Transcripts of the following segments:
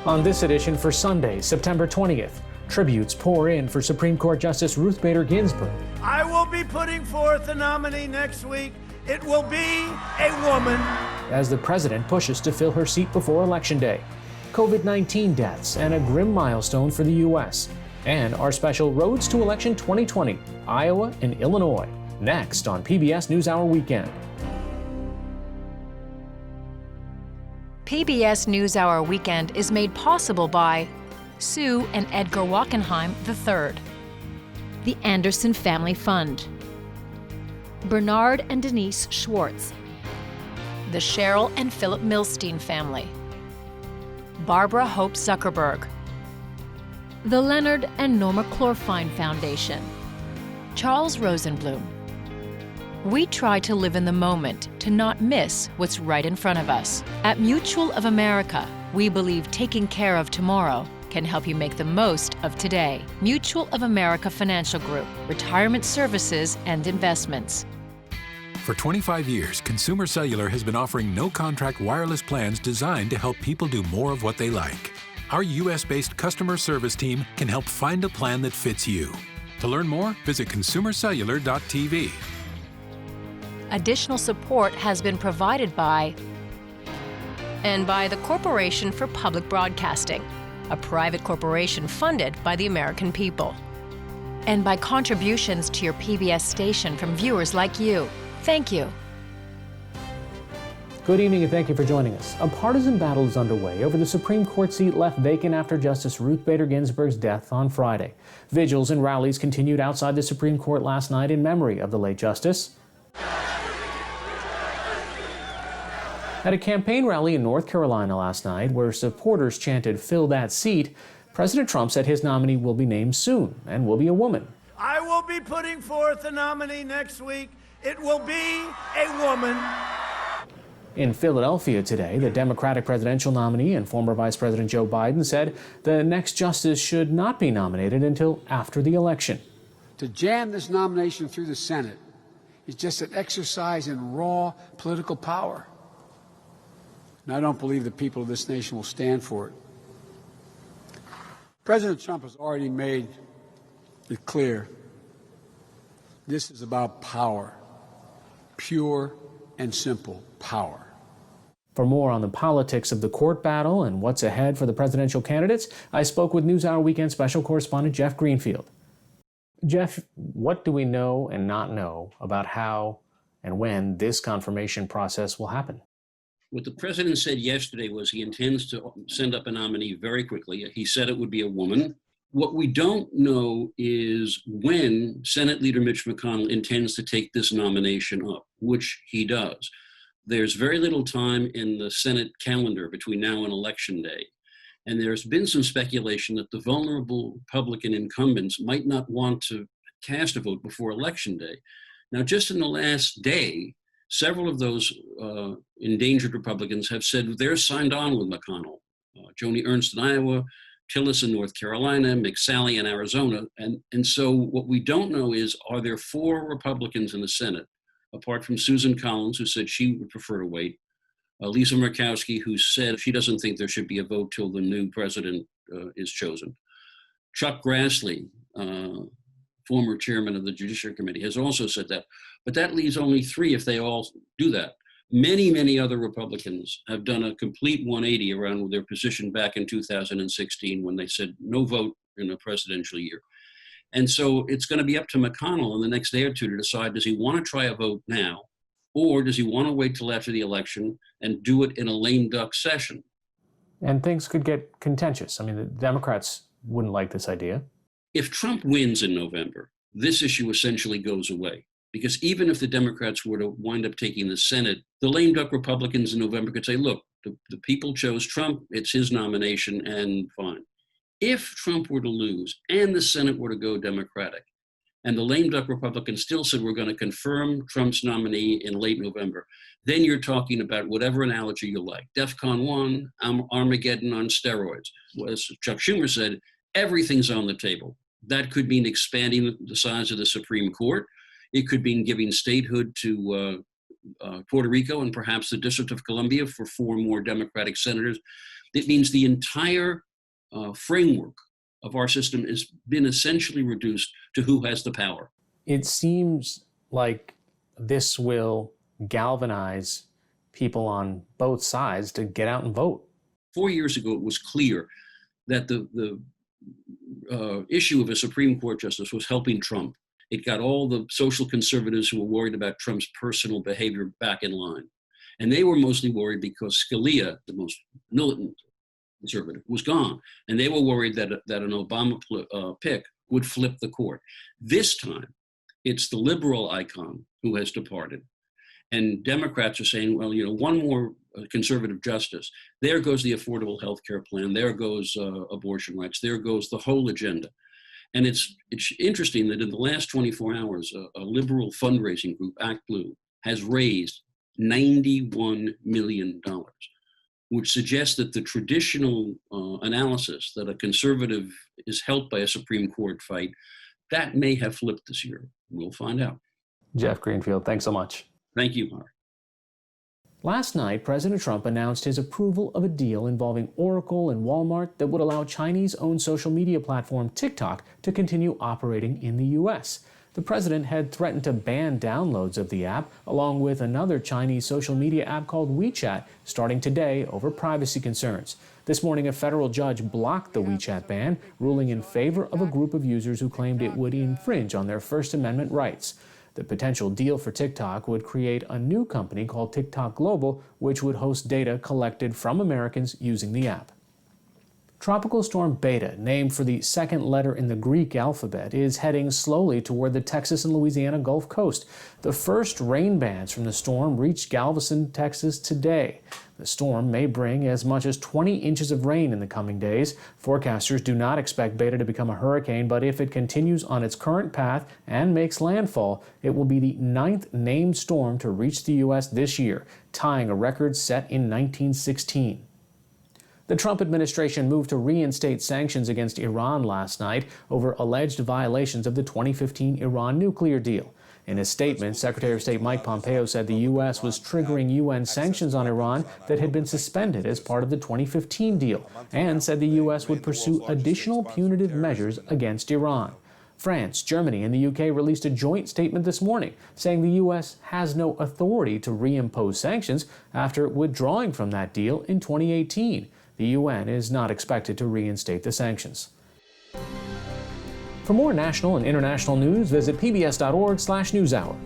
On this edition for Sunday, September 20th, tributes pour in for Supreme Court Justice Ruth Bader Ginsburg. I will be putting forth a nominee next week. It will be a woman. As the president pushes to fill her seat before Election Day. COVID-19 deaths and a grim milestone for the U.S. And our special Roads to Election 2020, Iowa and Illinois. Next on PBS NewsHour Weekend. PBS NewsHour Weekend is made possible by Sue and Edgar Wachenheim III, the Anderson Family Fund, Bernard and Denise Schwartz, the Cheryl and Philip Milstein family, Barbara Hope Zuckerberg, the Leonard and Norma Chlorfine Foundation, Charles Rosenblum. We try to live in the moment to not miss what's right in front of us. At Mutual of America, we believe taking care of tomorrow can help you make the most of today. Mutual of America Financial Group, retirement services and investments. For 25 years, Consumer Cellular has been offering no-contract wireless plans designed to help people do more of what they like. Our U.S.-based customer service team can help find a plan that fits you. To learn more, visit consumercellular.tv. Additional support has been provided by the Corporation for Public Broadcasting, a private corporation funded by the American people, and by contributions to your PBS station from viewers like you. Thank you. Good evening and thank you for joining us. A partisan battle is underway over the Supreme Court seat left vacant after Justice Ruth Bader Ginsburg's death on Friday. Vigils and rallies continued outside the Supreme Court last night in memory of the late justice. At a campaign rally in North Carolina last night, where supporters chanted, "Fill that seat," President Trump said his nominee will be named soon and will be a woman. I will be putting forth a nominee next week. It will be a woman. In Philadelphia today, the Democratic presidential nominee and former Vice President Joe Biden said the next justice should not be nominated until after the election. To jam this nomination through the Senate is just an exercise in raw political power. And I don't believe the people of this nation will stand for it. President Trump has already made it clear this is about power, pure and simple power. For more on the politics of the court battle and what's ahead for the presidential candidates, I spoke with NewsHour Weekend special correspondent Jeff Greenfield. Jeff, what do we know and not know about how and when this confirmation process will happen? What the president said yesterday was he intends to send up a nominee very quickly. He said it would be a woman. What we don't know is when Senate Leader Mitch McConnell intends to take this nomination up, which he does. There's very little time in the Senate calendar between now and Election Day. And there's been some speculation that the vulnerable Republican incumbents might not want to cast a vote before Election Day. Now, just in the last day, several of those endangered Republicans have said they're signed on with McConnell. Joni Ernst in Iowa, Tillis in North Carolina, McSally in Arizona. And so what we don't know is, are there 4 Republicans in the Senate, apart from Susan Collins, who said she would prefer to wait, Lisa Murkowski, who said she doesn't think there should be a vote till the new president is chosen. Chuck Grassley, former chairman of the Judiciary Committee, has also said that. But that leaves only 3 if they all do that. Many, many other Republicans have done a complete 180 around their position back in 2016 when they said no vote in a presidential year. And so it's going to be up to McConnell in the next day or two to decide, does he want to try a vote now, or does he want to wait till after the election and do it in a lame duck session? And things could get contentious. I mean, the Democrats wouldn't like this idea. If Trump wins in November, this issue essentially goes away. Because even if the Democrats were to wind up taking the Senate, the lame duck Republicans in November could say, look, the people chose Trump, it's his nomination, and fine. If Trump were to lose and the Senate were to go Democratic, and the lame duck Republicans still said we're going to confirm Trump's nominee in late November, then you're talking about whatever analogy you like. DEFCON 1, Armageddon on steroids. As Chuck Schumer said, everything's on the table. That could mean expanding the size of the Supreme Court. It could mean giving statehood to Puerto Rico and perhaps the District of Columbia for 4 more Democratic senators. That means the entire framework of our system has been essentially reduced to who has the power. It seems like this will galvanize people on both sides to get out and vote. 4 years ago, it was clear that the issue of a Supreme Court justice was helping Trump. It got all the social conservatives who were worried about Trump's personal behavior back in line. And they were mostly worried because Scalia, the most militant conservative, was gone. And they were worried that an Obama pick would flip the court. This time, it's the liberal icon who has departed. And Democrats are saying, well, one more conservative justice. There goes the Affordable Health Care Plan. There goes abortion rights. There goes the whole agenda. And it's interesting that in the last 24 hours, a liberal fundraising group, Act Blue, has raised $91 million, which suggests that the traditional analysis that a conservative is helped by a Supreme Court fight, that may have flipped this year. We'll find out. Jeff Greenfield, thanks so much. Thank you, Mark. Last night, President Trump announced his approval of a deal involving Oracle and Walmart that would allow Chinese-owned social media platform TikTok to continue operating in the U.S. The president had threatened to ban downloads of the app, along with another Chinese social media app called WeChat, starting today over privacy concerns. This morning, a federal judge blocked the WeChat ban, ruling in favor of a group of users who claimed it would infringe on their First Amendment rights. The potential deal for TikTok would create a new company called TikTok Global, which would host data collected from Americans using the app. Tropical storm Beta, named for the second letter in the Greek alphabet, is heading slowly toward the Texas and Louisiana Gulf Coast. The first rain bands from the storm reached Galveston, Texas today. The storm may bring as much as 20 inches of rain in the coming days. Forecasters do not expect Beta to become a hurricane, but if it continues on its current path and makes landfall, it will be the 9th named storm to reach the U.S. this year, tying a record set in 1916. The Trump administration moved to reinstate sanctions against Iran last night over alleged violations of the 2015 Iran nuclear deal. In a statement, Secretary of State Mike Pompeo said the U.S. was triggering UN sanctions on Iran that had been suspended as part of the 2015 deal, and said the U.S. would pursue additional punitive measures against Iran. France, Germany, and the UK released a joint statement this morning saying the U.S. has no authority to reimpose sanctions after withdrawing from that deal in 2018. The UN is not expected to reinstate the sanctions. For more national and international news, visit pbs.org/newshour.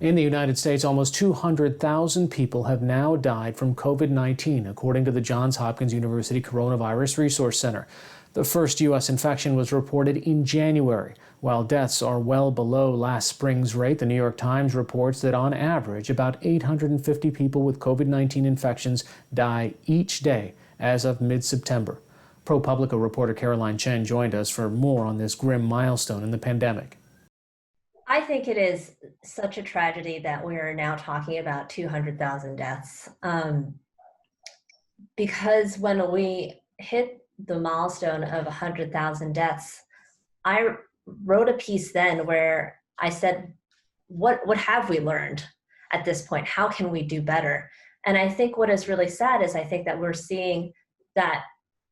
In the United States, almost 200,000 people have now died from COVID-19, according to the Johns Hopkins University Coronavirus Resource Center. The first U.S. infection was reported in January. While deaths are well below last spring's rate, the New York Times reports that on average, about 850 people with COVID-19 infections die each day as of mid-September. ProPublica reporter Caroline Chen joined us for more on this grim milestone in the pandemic. I think it is such a tragedy that we are now talking about 200,000 deaths. Because when we hit the milestone of 100,000 deaths, I wrote a piece then where I said, what have we learned at this point? How can we do better? And I think what is really sad is I think that we're seeing that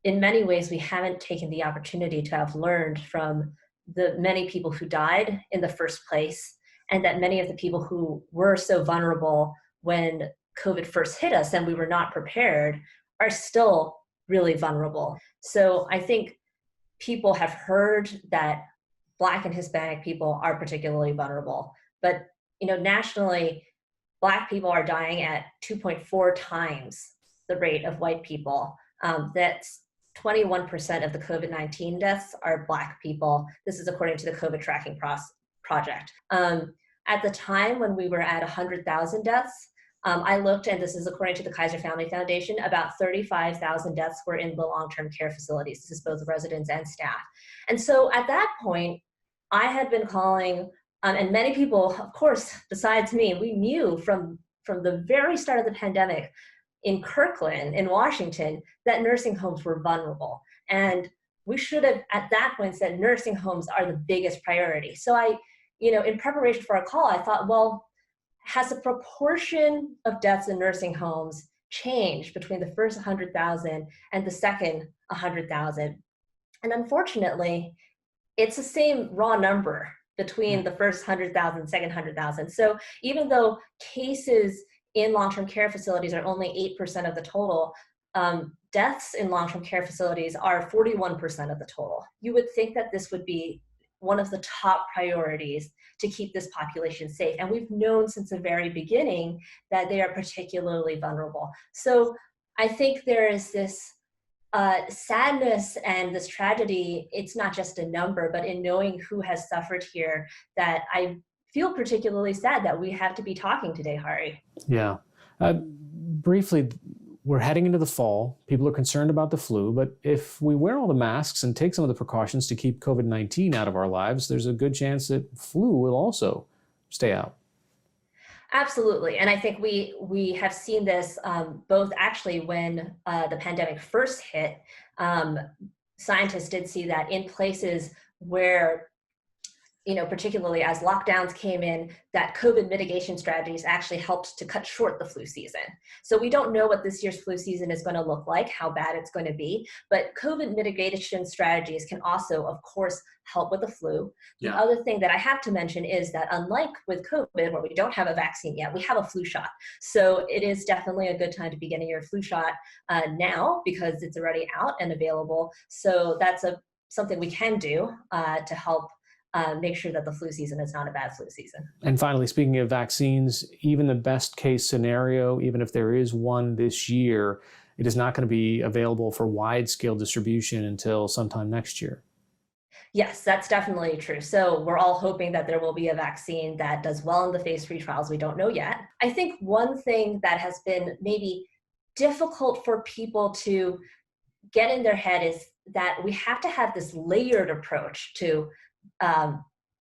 in many ways we haven't taken the opportunity to have learned from the many people who died in the first place, and that many of the people who were so vulnerable when COVID first hit us and we were not prepared are still really vulnerable. So I think people have heard that Black and Hispanic people are particularly vulnerable, but nationally, Black people are dying at 2.4 times the rate of white people. That's 21% of the COVID-19 deaths are Black people. This is according to the COVID Tracking Project. At the time when we were at 100,000 deaths, I looked, and this is according to the Kaiser Family Foundation, about 35,000 deaths were in the long-term care facilities. This is both residents and staff. And so at that point, I had been calling, and many people, of course, besides me, we knew from the very start of the pandemic in Kirkland, in Washington, that nursing homes were vulnerable. And we should have, at that point, said nursing homes are the biggest priority. So in preparation for our call, I thought, well, has the proportion of deaths in nursing homes changed between the first 100,000 and the second 100,000? And unfortunately, it's the same raw number between the first 100,000, second 100,000. So even though cases in long-term care facilities are only 8% of the total, deaths in long-term care facilities are 41% of the total. You would think that this would be one of the top priorities to keep this population safe. And we've known since the very beginning that they are particularly vulnerable. So I think there is this sadness and this tragedy. It's not just a number, but in knowing who has suffered here, that I feel particularly sad that we have to be talking today, Hari. Yeah. Briefly, we're heading into the fall. People are concerned about the flu, but if we wear all the masks and take some of the precautions to keep COVID-19 out of our lives, there's a good chance that flu will also stay out. Absolutely. And I think we have seen this both actually when the pandemic first hit. Scientists did see that in places where, particularly as lockdowns came in, that COVID mitigation strategies actually helped to cut short the flu season. So we don't know what this year's flu season is going to look like, how bad it's going to be, but COVID mitigation strategies can also, of course, help with the flu. The other thing that I have to mention is that unlike with COVID, where we don't have a vaccine yet, we have a flu shot. So it is definitely a good time to be getting your flu shot now because it's already out and available. So that's something we can do to help make sure that the flu season is not a bad flu season. And finally, speaking of vaccines, even the best case scenario, even if there is one this year, it is not going to be available for wide-scale distribution until sometime next year. Yes, that's definitely true. So we're all hoping that there will be a vaccine that does well in the phase 3 trials. We don't know yet. I think one thing that has been maybe difficult for people to get in their head is that we have to have this layered approach to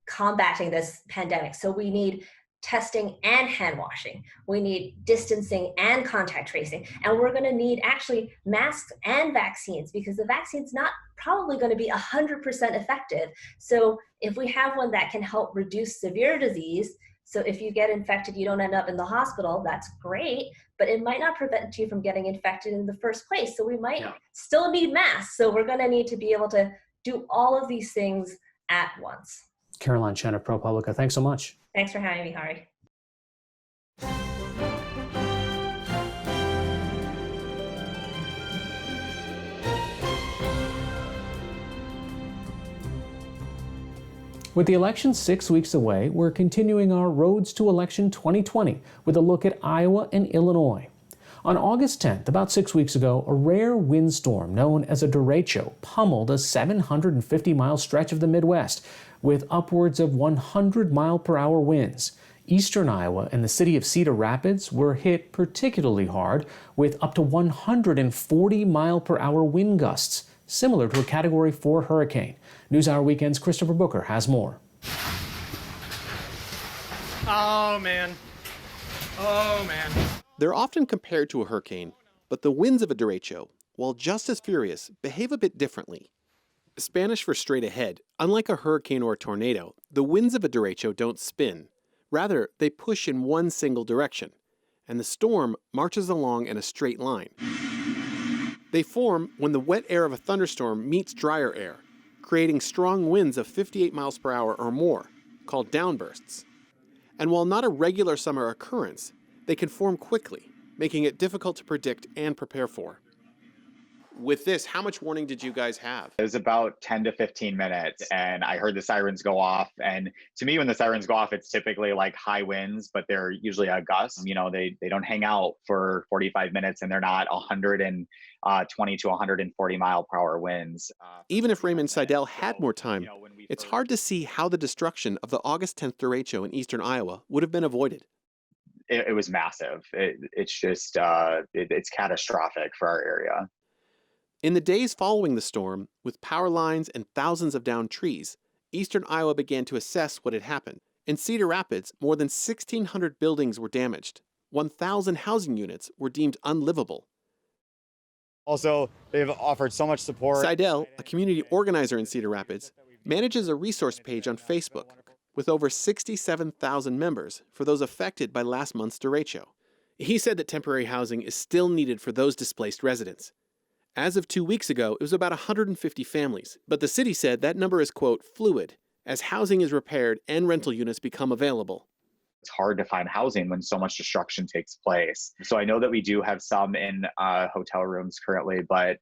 combating this pandemic. So we need testing and hand washing. We need distancing and contact tracing. And we're going to need actually masks and vaccines because the vaccine's not probably going to be 100% effective. So if we have one that can help reduce severe disease, so if you get infected, you don't end up in the hospital, that's great, but it might not prevent you from getting infected in the first place. So we might still need masks. So we're going to need to be able to do all of these things at once. Caroline Chen of ProPublica, thanks so much. Thanks for having me, Hari. With the election 6 weeks away, we're continuing our Roads to Election 2020 with a look at Iowa and Illinois. On August 10th, about 6 weeks ago, a rare windstorm known as a derecho pummeled a 750-mile stretch of the Midwest with upwards of 100-mile-per-hour winds. Eastern Iowa and the city of Cedar Rapids were hit particularly hard with up to 140-mile-per-hour wind gusts, similar to a Category 4 hurricane. NewsHour Weekend's Christopher Booker has more. Oh, man. They're often compared to a hurricane, but the winds of a derecho, while just as furious, behave a bit differently. Spanish for straight ahead, unlike a hurricane or a tornado, the winds of a derecho don't spin. Rather, they push in one single direction, and the storm marches along in a straight line. They form when the wet air of a thunderstorm meets drier air, creating strong winds of 58 miles per hour or more, called downbursts. And while not a regular summer occurrence, they can form quickly, making it difficult to predict and prepare for. With this, how much warning did you guys have? It was about 10 to 15 minutes, and I heard the sirens go off. And to me, when the sirens go off, it's typically like high winds, but they're usually a gust. They don't hang out for 45 minutes, and they're not 120 to 140 mile per hour winds. Even if Raymond Seidel had more time, it's hard to see how the destruction of the August 10th derecho in eastern Iowa would have been avoided. It was massive. It's just, it's catastrophic for our area. In the days following the storm, with power lines and thousands of downed trees, eastern Iowa began to assess what had happened. In Cedar Rapids, more than 1,600 buildings were damaged. 1,000 housing units were deemed unlivable. Also, they've offered so much support. Seidel, a community organizer in Cedar Rapids, manages a resource page on Facebook. with over 67,000 members for those affected by last month's derecho. He said that temporary housing is still needed for those displaced residents. As of 2 weeks ago, it was about 150 families, but the city said that number is, quote, fluid, as housing is repaired and rental units become available. It's hard to find housing when so much destruction takes place. So I know that we do have some in hotel rooms currently, but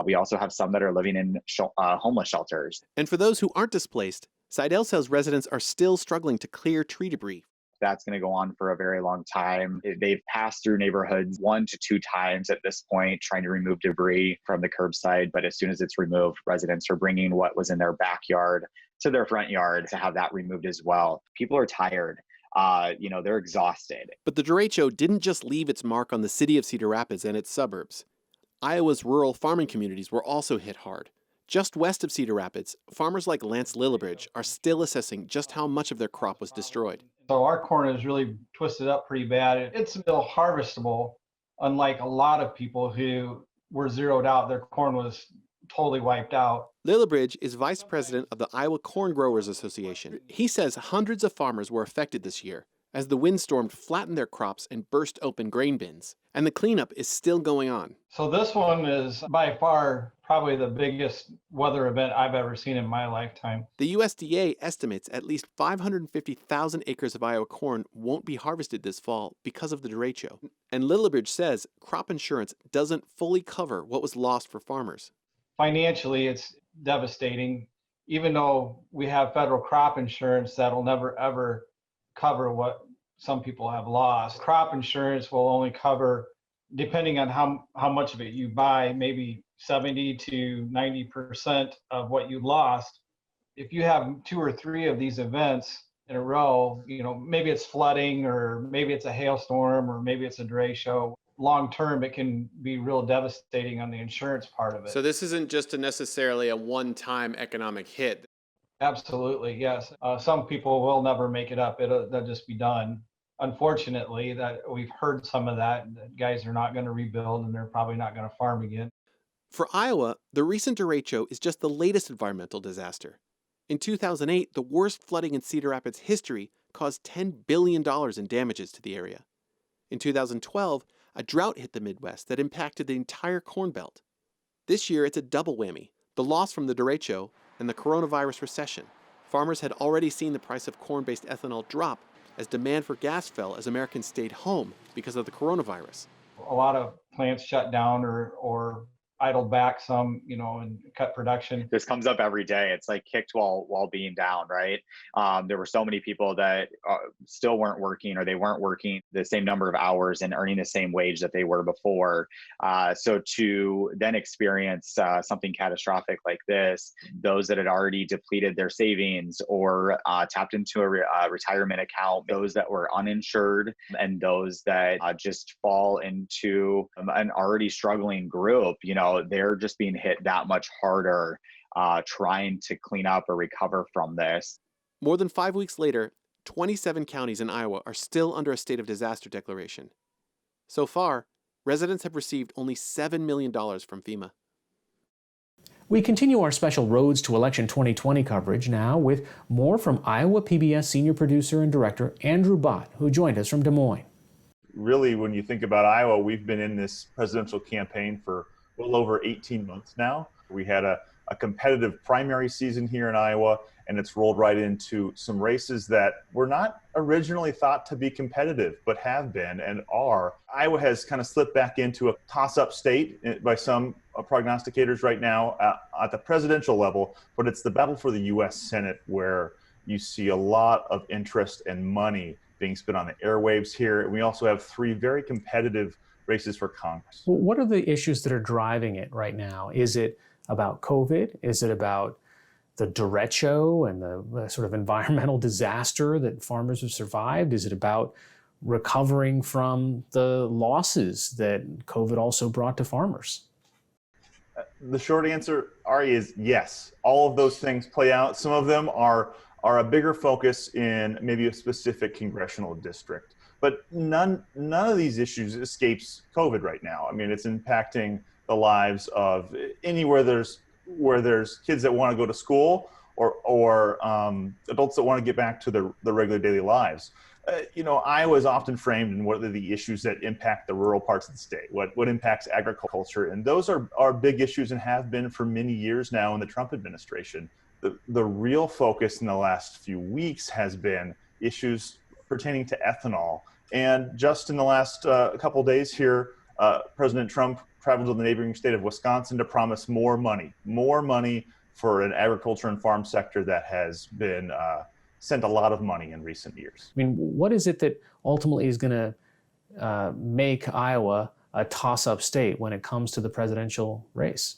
we also have some that are living in homeless shelters. And for those who aren't displaced, Seidel says residents are still struggling to clear tree debris. That's going to go on for a very long time. They've passed through neighborhoods 1 to 2 times at this point, trying to remove debris from the curbside. But as soon as it's removed, residents are bringing what was in their backyard to their front yard to have that removed as well. People are tired. They're exhausted. But the derecho didn't just leave its mark on the city of Cedar Rapids and its suburbs. Iowa's rural farming communities were also hit hard. Just west of Cedar Rapids, farmers like Lance Lillibridge are still assessing just how much of their crop was destroyed. So our corn is really twisted up pretty bad. It's still harvestable, unlike a lot of people who were zeroed out. Their corn was totally wiped out. Lillibridge is vice president of the Iowa Corn Growers Association. He says hundreds of farmers were affected this year as the windstorm flattened their crops and burst open grain bins. And the cleanup is still going on. So this one is by far probably the biggest weather event I've ever seen in my lifetime. The USDA estimates at least 550,000 acres of Iowa corn won't be harvested this fall because of the derecho. And Lillibridge says crop insurance doesn't fully cover what was lost for farmers. Financially, it's devastating. Even though we have federal crop insurance, that'll never ever cover what some people have lost. Crop insurance will only cover, depending on how much of it you buy, maybe 70 to 90% of what you lost. If you have 2 or 3 of these events in a row, maybe it's flooding, or maybe it's a hailstorm, or maybe it's a derecho. Long term, it can be real devastating on the insurance part of it. So this isn't just necessarily a one-time economic hit. Absolutely, yes. Some people will never make it up. They'll just be done. Unfortunately, that we've heard some of that guys are not going to rebuild, and they're probably not going to farm again. For Iowa, the recent derecho is just the latest environmental disaster. In 2008, the worst flooding in Cedar Rapids history caused $10 billion in damages to the area. In 2012, a drought hit the Midwest that impacted the entire Corn Belt. This year, it's a double whammy: the loss from the derecho and the coronavirus recession. Farmers had already seen the price of corn-based ethanol drop as demand for gas fell as Americans stayed home because of the coronavirus. A lot of plants shut down or idled back some, and cut production. This comes up every day. It's like kicked while being down, right? There were so many people that still weren't working, or they weren't working the same number of hours and earning the same wage that they were before. So to then experience something catastrophic like this, those that had already depleted their savings or tapped into a retirement account, those that were uninsured, and those that just fall into an already struggling group, they're just being hit that much harder trying to clean up or recover from this. More than 5 weeks later, 27 counties in Iowa are still under a state of disaster declaration. So far, residents have received only $7 million from FEMA. We continue our special Roads to Election 2020 coverage now with more from Iowa PBS senior producer and director Andrew Bott, who joined us from Des Moines. Really, when you think about Iowa, we've been in this presidential campaign for well over 18 months now. We had a competitive primary season here in Iowa, and it's rolled right into some races that were not originally thought to be competitive, but have been and are. Iowa has kind of slipped back into a toss-up state by some prognosticators right now at the presidential level, but it's the battle for the U.S. Senate where you see a lot of interest and money being spent on the airwaves here. And we also have 3 very competitive races for Congress. Well, what are the issues that are driving it right now? Is it about COVID? Is it about the derecho and the sort of environmental disaster that farmers have survived? Is it about recovering from the losses that COVID also brought to farmers? The short answer, Ari, is yes. All of those things play out. Some of them are a bigger focus in maybe a specific congressional district. But none of these issues escapes COVID right now. I mean, it's impacting the lives of anywhere where there's kids that want to go to school, or adults that want to get back to the regular daily lives. Iowa is often framed in what are the issues that impact the rural parts of the state, what impacts agriculture. And those are big issues and have been for many years now in the Trump administration. The real focus in the last few weeks has been issues pertaining to ethanol. And just in the last couple of days here, President Trump traveled to the neighboring state of Wisconsin to promise more money for an agriculture and farm sector that has been sent a lot of money in recent years. I mean, what is it that ultimately is going to make Iowa a toss-up state when it comes to the presidential race?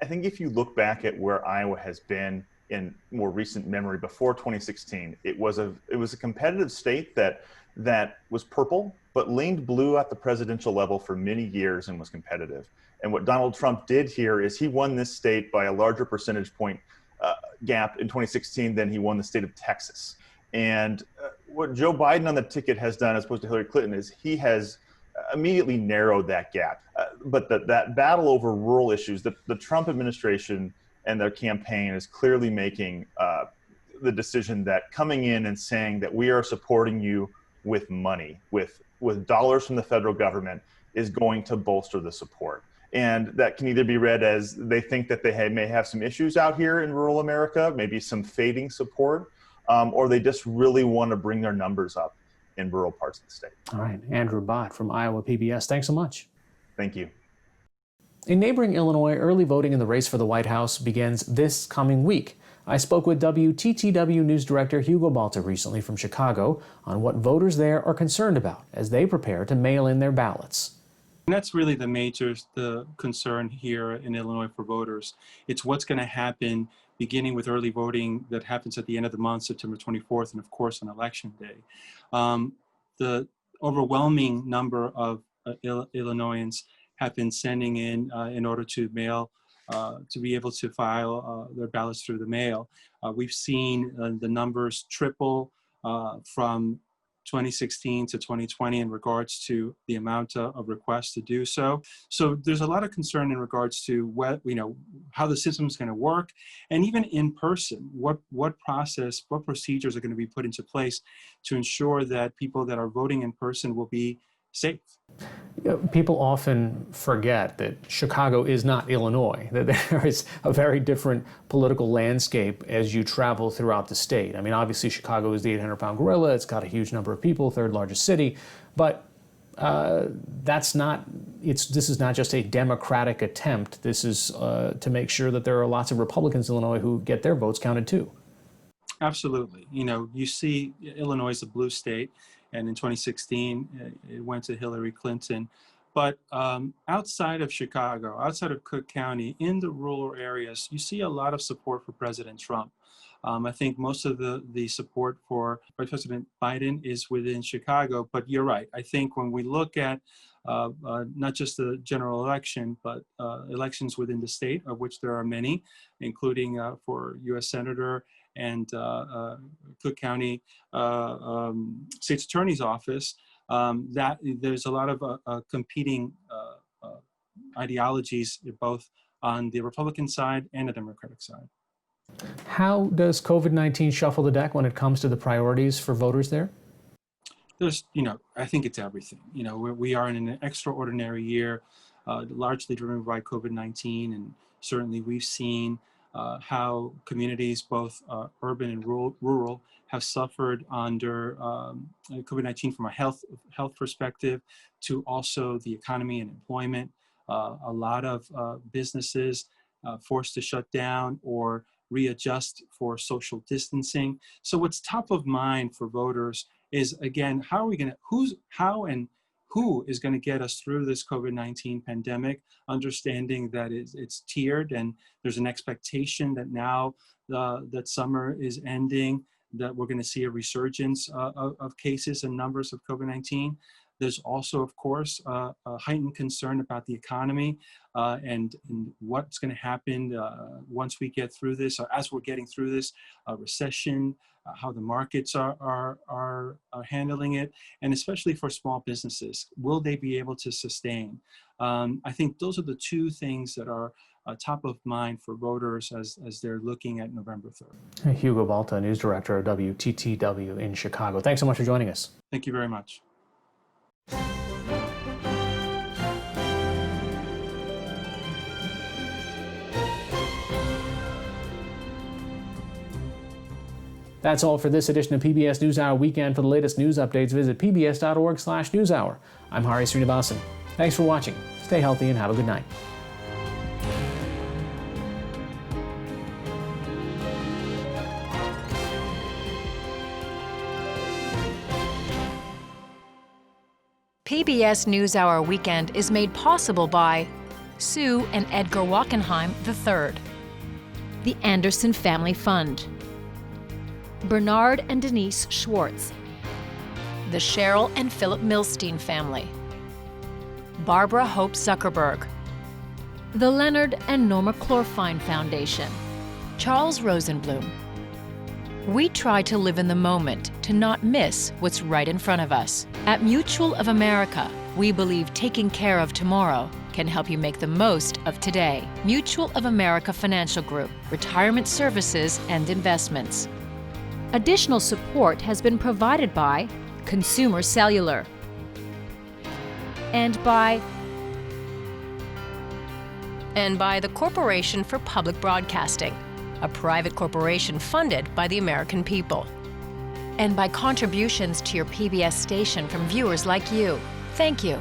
I think if you look back at where Iowa has been in more recent memory, before 2016, it was a competitive state that was purple, but leaned blue at the presidential level for many years and was competitive. And what Donald Trump did here is he won this state by a larger percentage point gap in 2016 than he won the state of Texas. And what Joe Biden on the ticket has done, as opposed to Hillary Clinton, is he has immediately narrowed that gap. But that battle over rural issues, the Trump administration and their campaign is clearly making the decision that coming in and saying that we are supporting you with money, with dollars from the federal government, is going to bolster the support. And that can either be read as they think that they may have some issues out here in rural America, maybe some fading support, or they just really want to bring their numbers up in rural parts of the state. All right, Andrew Bott from Iowa PBS, thanks so much. Thank you. In neighboring Illinois, early voting in the race for the White House begins this coming week. I spoke with WTTW News Director Hugo Balta recently from Chicago on what voters there are concerned about as they prepare to mail in their ballots. And that's really the concern here in Illinois for voters. It's what's going to happen beginning with early voting that happens at the end of the month, September 24th, and of course on Election Day. The overwhelming number of Illinoisans have been sending in order to mail, to be able to file their ballots through the mail. We've seen the numbers triple from 2016 to 2020 in regards to the amount of requests to do so. So there's a lot of concern in regards to how the system is going to work, and even in person, what procedures are going to be put into place to ensure that people that are voting in person will be safe. People often forget that Chicago is not Illinois, that there is a very different political landscape as you travel throughout the state. I mean, obviously Chicago is the 800-pound gorilla. It's got a huge number of people, third largest city, but this is not just a Democratic attempt. This is to make sure that there are lots of Republicans in Illinois who get their votes counted too. Absolutely. You see Illinois is a blue state, and in 2016, it went to Hillary Clinton. But outside of Chicago, outside of Cook County, in the rural areas, you see a lot of support for President Trump. I think most of the support for President Biden is within Chicago, but you're right. I think when we look at not just the general election, but elections within the state, of which there are many, including for U.S. Senator and Cook County State's Attorney's Office, that there's a lot of competing ideologies, both on the Republican side and the Democratic side. How does COVID-19 shuffle the deck when it comes to the priorities for voters there? There's, I think it's everything. We are in an extraordinary year, largely driven by COVID-19, and certainly we've seen how communities, both urban and rural, have suffered under COVID-19 from a health perspective, to also the economy and employment. A lot of businesses forced to shut down or readjust for social distancing. So what's top of mind for voters is, again, who is going to get us through this COVID-19 pandemic, understanding that it's tiered and there's an expectation that now that summer is ending, that we're going to see a resurgence of cases and numbers of COVID-19. There's also, of course, a heightened concern about the economy and what's going to happen once we get through this, or as we're getting through this recession, how the markets are handling it, and especially for small businesses. Will they be able to sustain? I think those are the two things that are top of mind for voters as they're looking at November 3rd. Hugo Balta, News Director of WTTW in Chicago. Thanks so much for joining us. Thank you very much. That's all for this edition of PBS NewsHour Weekend. For the latest news updates, visit pbs.org/newshour. I'm Hari Srinivasan. Thanks for watching. Stay healthy and have a good night. PBS NewsHour Weekend is made possible by Sue and Edgar Wachenheim III, the Anderson Family Fund, Bernard and Denise Schwartz, the Cheryl and Philip Milstein family, Barbara Hope Zuckerberg, the Leonard and Norma Clorfine Foundation, Charles Rosenblum. We try to live in the moment to not miss what's right in front of us. At Mutual of America, we believe taking care of tomorrow can help you make the most of today. Mutual of America Financial Group, retirement services and investments. Additional support has been provided by Consumer Cellular and by the Corporation for Public Broadcasting, a private corporation funded by the American people, and by contributions to your PBS station from viewers like you. Thank you.